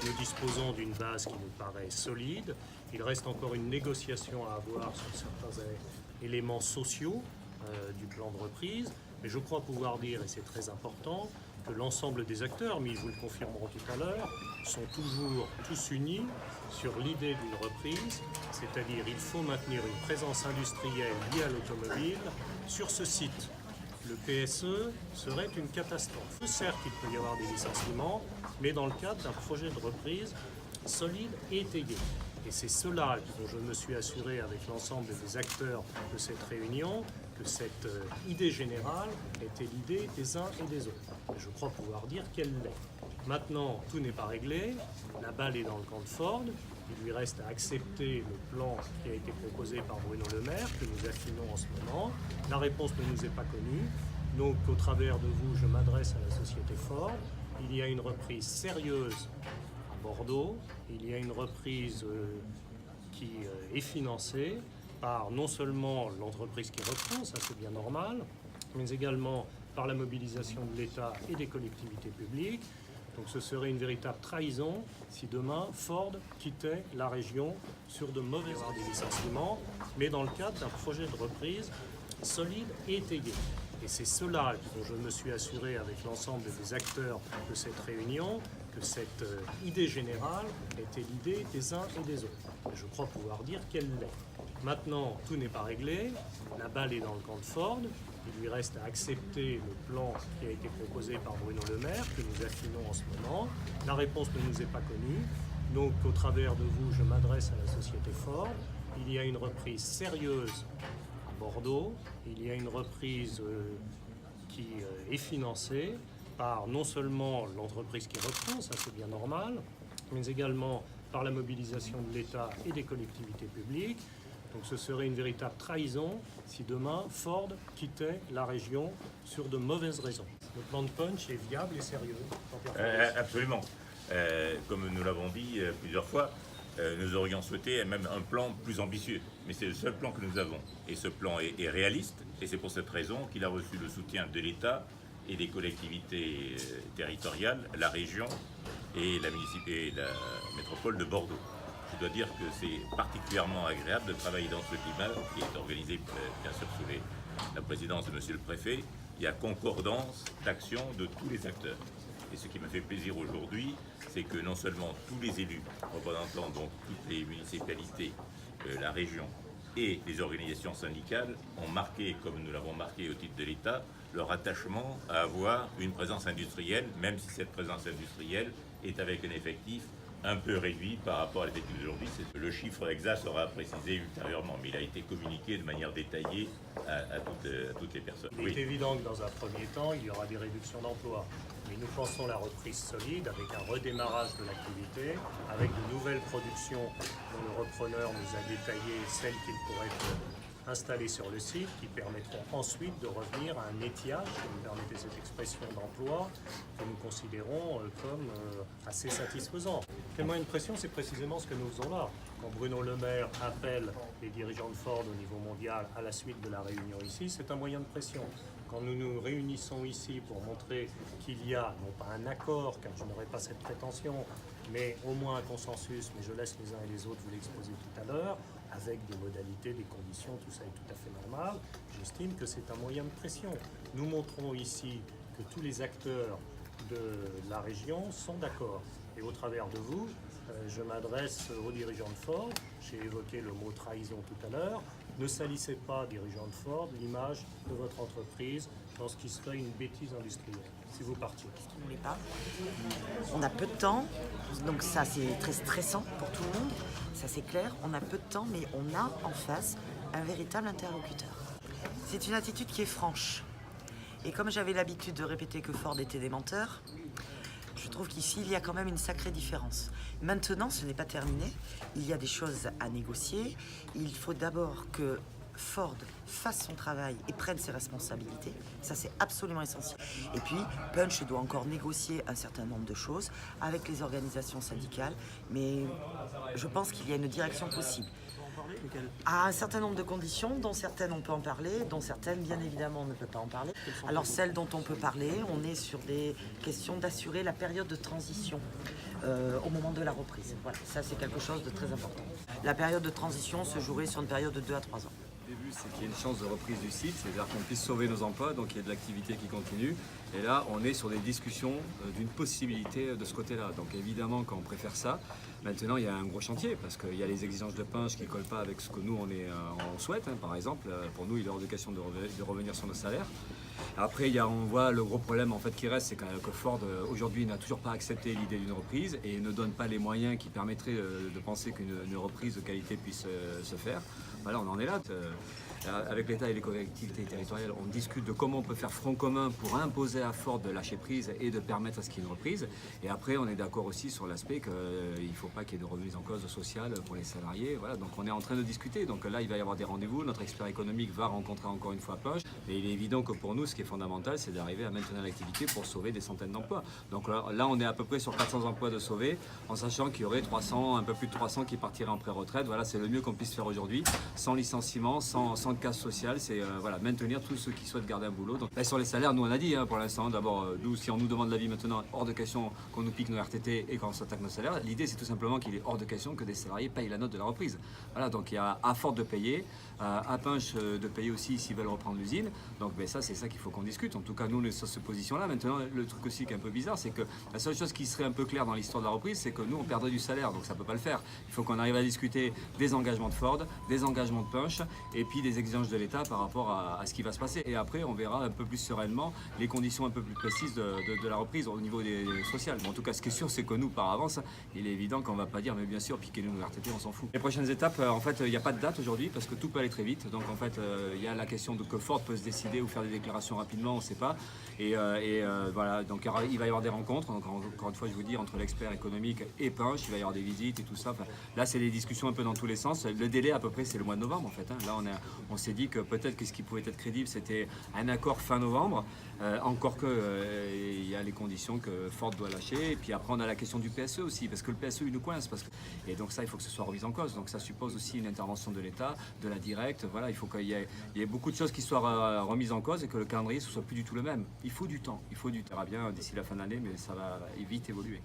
nous disposons d'une base qui nous paraît solide. Il reste encore une négociation à avoir sur certains éléments sociaux du plan de reprise. Mais je crois pouvoir dire, et c'est très important, que l'ensemble des acteurs, mais ils vous le confirmeront tout à l'heure, sont toujours tous unis sur l'idée d'une reprise, c'est-à-dire il faut maintenir une présence industrielle liée à l'automobile sur ce site. Le PSE serait une catastrophe. Certes, il peut y avoir des licenciements, mais dans le cadre d'un projet de reprise solide et étayé. Et c'est cela dont je me suis assuré avec l'ensemble des acteurs de cette réunion, que cette idée générale était l'idée des uns et des autres. Et je crois pouvoir dire qu'elle l'est. Maintenant, tout n'est pas réglé, la balle est dans le camp de Ford, il lui reste à accepter le plan qui a été proposé par Bruno Le Maire, que nous affinons en ce moment. La réponse ne nous est pas connue, donc au travers de vous, je m'adresse à la société Ford. Il y a une reprise sérieuse à Bordeaux, il y a une reprise qui est financée par non seulement l'entreprise qui reprend, ça c'est bien normal, mais également par la mobilisation de l'État et des collectivités publiques. Donc ce serait une véritable trahison si demain Ford quittait la région sur de mauvais des licenciements, mais dans le cadre d'un projet de reprise solide et étayé. Et c'est cela dont je me suis assuré avec l'ensemble des acteurs de cette réunion, que cette idée générale était l'idée des uns et des autres. Et je crois pouvoir dire qu'elle l'est. Maintenant, tout n'est pas réglé, la balle est dans le camp de Ford, il lui reste à accepter le plan qui a été proposé par Bruno Le Maire, que nous affinons en ce moment. La réponse ne nous est pas connue, donc au travers de vous, je m'adresse à la société Ford. Il y a une reprise sérieuse à Bordeaux, il y a une reprise qui est financée par non seulement l'entreprise qui reprend, ça c'est bien normal, mais également par la mobilisation de l'État et des collectivités publiques. Donc ce serait une véritable trahison si demain Ford quittait la région sur de mauvaises raisons. Le plan de Punch est viable et sérieux. Absolument. Comme nous l'avons dit plusieurs fois, nous aurions souhaité même un plan plus ambitieux. Mais c'est le seul plan que nous avons. Et ce plan est réaliste. Et c'est pour cette raison qu'il a reçu le soutien de l'État et des collectivités territoriales, la région et la métropole de Bordeaux. Je dois dire que c'est particulièrement agréable de travailler dans ce climat qui est organisé bien sûr sous la présidence de Monsieur le Préfet. Il y a concordance d'action de tous les acteurs. Et ce qui me fait plaisir aujourd'hui, c'est que non seulement tous les élus représentant donc toutes les municipalités, la région et les organisations syndicales ont marqué, comme nous l'avons marqué au titre de l'État, leur attachement à avoir une présence industrielle, même si cette présence industrielle est avec un effectif un peu réduit par rapport à l'effectif d'aujourd'hui. Le chiffre exact sera précisé ultérieurement, mais il a été communiqué de manière détaillée à toutes les personnes. Il est évident que dans un premier temps, il y aura des réductions d'emplois. Mais nous pensons la reprise solide avec un redémarrage de l'activité, avec de nouvelles productions dont le repreneur nous a détaillé celles qu'il pourrait installées sur le site, qui permettront ensuite de revenir à un étiage, si vous me permettez cette expression d'emploi, que nous considérons comme assez satisfaisant. Quel moyen de pression, c'est précisément ce que nous faisons là. Quand Bruno Le Maire appelle les dirigeants de Ford au niveau mondial à la suite de la réunion ici, c'est un moyen de pression. Quand nous nous réunissons ici pour montrer qu'il y a, non pas un accord, car je n'aurai pas cette prétention, mais au moins un consensus, mais je laisse les uns et les autres vous l'exposer tout à l'heure, avec des modalités, des conditions, tout ça est tout à fait normal, j'estime que c'est un moyen de pression. Nous montrons ici que tous les acteurs de la région sont d'accord. Et au travers de vous, je m'adresse aux dirigeants de Ford, j'ai évoqué le mot trahison tout à l'heure, ne salissez pas, dirigeants de Ford, l'image de votre entreprise dans ce qui serait une bêtise industrielle, si vous partiez. Vous ne voulez pas. On a peu de temps, donc ça c'est très stressant pour tout le monde, ça c'est clair, on a peu de temps, mais on a en face un véritable interlocuteur. C'est une attitude qui est franche. Et comme j'avais l'habitude de répéter que Ford était des menteurs, je trouve qu'ici, il y a quand même une sacrée différence. Maintenant, ce n'est pas terminé. Il y a des choses à négocier. Il faut d'abord que Ford fasse son travail et prenne ses responsabilités. Ça, c'est absolument essentiel. Et puis, Punch doit encore négocier un certain nombre de choses avec les organisations syndicales. Mais je pense qu'il y a une direction possible. À un certain nombre de conditions, dont certaines on peut en parler, dont certaines bien évidemment on ne peut pas en parler. Alors celles dont on peut parler, on est sur des questions d'assurer la période de transition au moment de la reprise. Voilà, ça c'est quelque chose de très important. La période de transition se jouerait sur une période de 2 à 3 ans. Le début, c'est qu'il y ait une chance de reprise du site, c'est-à-dire qu'on puisse sauver nos emplois, donc il y a de l'activité qui continue. Et là, on est sur des discussions d'une possibilité de ce côté-là. Donc évidemment, quand on préfère ça, maintenant il y a un gros chantier, parce qu'il y a les exigences de Pinche qui ne collent pas avec ce que nous on souhaite. Par exemple, pour nous, il est hors de question de revenir sur nos salaires. Après, on voit le gros problème en fait qui reste, c'est que Ford aujourd'hui n'a toujours pas accepté l'idée d'une reprise et ne donne pas les moyens qui permettraient de penser qu'une reprise de qualité puisse se faire. Voilà, on en est là. Avec l'État et les collectivités territoriales, on discute de comment on peut faire front commun pour imposer à Ford de lâcher prise et de permettre à ce qu'il y ait une reprise. Et après, on est d'accord aussi sur l'aspect qu'il ne faut pas qu'il y ait de remise en cause sociale pour les salariés. Voilà, donc on est en train de discuter. Donc là, il va y avoir des rendez-vous. Notre expert économique va rencontrer encore une fois Pinche. Et il est évident que pour nous, ce qui est fondamental, c'est d'arriver à maintenir l'activité pour sauver des centaines d'emplois. Donc là, on est à peu près sur 400 emplois de sauvés, en sachant qu'il y aurait 300, un peu plus de 300 qui partiraient en pré-retraite. Voilà, c'est le mieux qu'on puisse faire aujourd'hui, sans licenciement, sans casse sociale. C'est voilà, maintenir tous ceux qui souhaitent garder un boulot. Donc là, sur les salaires, nous on a dit pour l'instant, d'abord, nous, si on nous demande l'avis maintenant, hors de question qu'on nous pique nos RTT et qu'on s'attaque nos salaires. L'idée, c'est tout simplement qu'il est hors de question que des salariés payent la note de la reprise. Voilà, donc il y a à Ford de payer, à Pinche de payer aussi s'ils veulent reprendre l'usine. Donc ça, c'est ça qu'il faut qu'on discute. En tout cas, nous, on est sur cette position-là. Maintenant, le truc aussi qui est un peu bizarre, c'est que la seule chose qui serait un peu claire dans l'histoire de la reprise, c'est que nous, on perdrait du salaire. Donc ça ne peut pas le faire. Il faut qu'on arrive à discuter des engagements de Ford, des engagements de Pinche, et puis des exigences de l'État par rapport à ce qui va se passer. Et après, on verra un peu plus sereinement les conditions un peu plus précises de la reprise au niveau des sociales. Mais en tout cas, ce qui est sûr, c'est que nous, par avance, il est évident qu'on ne va pas dire, mais bien sûr, piquez-nous nos RTT, on s'en fout. Les prochaines étapes, en fait, il n'y a pas de date aujourd'hui parce que tout peut aller très vite. Donc en fait, il y a la question que Ford peut se décider ou faire des déclarations rapidement, on ne sait pas. Et voilà, donc il va y avoir des rencontres. Donc encore une fois, je vous dis, entre l'expert économique et Pinche, il va y avoir des visites et tout ça. Enfin, là, c'est des discussions un peu dans tous les sens. Le délai, à peu près, c'est le mois de novembre, en fait. Là, on s'est dit que peut-être que ce qui pouvait être crédible, c'était un accord fin novembre. Encore que il y a les conditions que Ford doit lâcher. Et puis après, on a la question du PSE aussi, parce que le PSE, il nous coince. Et donc ça, il faut que ce soit remis en cause. Donc ça suppose aussi une intervention de l'État, de la directe. Voilà, il faut qu'il y ait beaucoup de choses qui soient remises en cause et que le calendrier ne soit plus du tout le même. Il faut du temps. Il faut du temps. On verra bien d'ici la fin de l'année, mais ça va vite évoluer.